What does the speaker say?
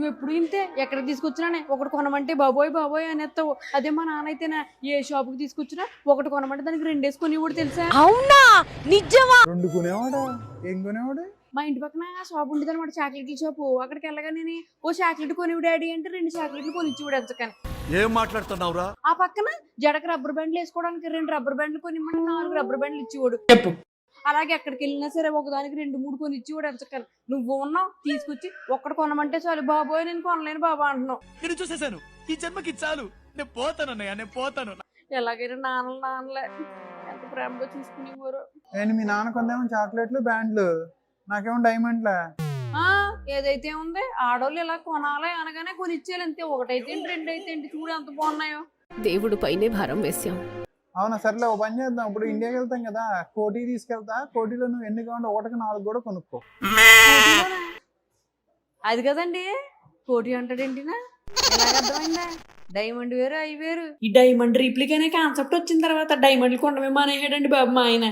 నువ్వు ఎప్పుడు ఇంతే, ఎక్కడికి తీసుకొచ్చినానే ఒకటి కొనమంటే బాబోయ్ బాబోయ్ అనేస్తావు. అదే మా నాన్న అయితేనా ఏ షాపుకి తీసుకొచ్చినా ఒకటి కొనమంటే దానికి రెండేసుకొని కూడా తెలుసా. అవునా నిజమా? రెండు కొనేవాడా? ఏం కొనేవాడు? మా ఇంటి పక్కన షాప్ ఉండేది అనమాట, చాక్లెట్ల షాపు. అక్కడికి వెళ్ళగా నేను ఓ చాక్లెట్ కొనివి డాడీ అంటే 2 చాక్లెట్లు కొనిచ్చివాడు ఎంచకని. ఏం మాట్లాడుతున్నావురా? ఆ పక్కన జడకు రబ్బర్ బ్యాండ్లు వేసుకోవడానికి 2 రబ్బర్ బ్యాండ్లు కొనివ్వమంటే 4 రబ్బర్ బ్యాండ్లు ఇచ్చివాడు. అలాగే ఎక్కడికి వెళ్ళినా సరే ఒకదానికి 2-3 కొని ఇచ్చివాడు ఎంచకని. నువ్వు ఉన్నావు తీసుకొచ్చి ఒక్కటి కొనమంటే చాలు బాబోయ్ నేను కొనలేను బాబా అంటున్నావు. నేను చూసేసాను, ఈ జన్మకి చాలు, నేను పోతాను అన్నయ్య, నేను పోతాను. ఎలాగైనా నాన్నలే ఎంత ప్రేమగా చూసుకునేవారు. ఏంటి మీ నాన్న కొందేమో చాక్లెట్లు బ్యాండ్లు, నాకేమో డైమండ్లే. ఏదైతే ఉంది ఆడోళ్ళు ఇలా కొనాలి అనగానే కొనిచ్చేయాలి అంతే. ఒకటైతే 2 అయితే చూడు ఎంత బాగున్నాయో. దేవుడు పైనే భారం వేసాం. అవునా సర్లే, ఓ పని చేద్దాం. ఇప్పుడు ఇండియాకి వెళ్తాం కదా, కోటి తీసుకెళ్తా. కోటిలో నువ్వు ఎన్ని కావాలంటే 1కి 4 కూడా కొనుక్కో. అది కదండి కోటి అంటాడేంటినా, ఎలాగ అర్థమైందా? డైమండ్ వేరు అవి వేరు. ఈ డైమండ్ రీప్లిక్ అనే కాన్సెప్ట్ వచ్చిన తర్వాత డైమండ్లు కొనడమే మానేసాడండి బాబు మా ఆయన.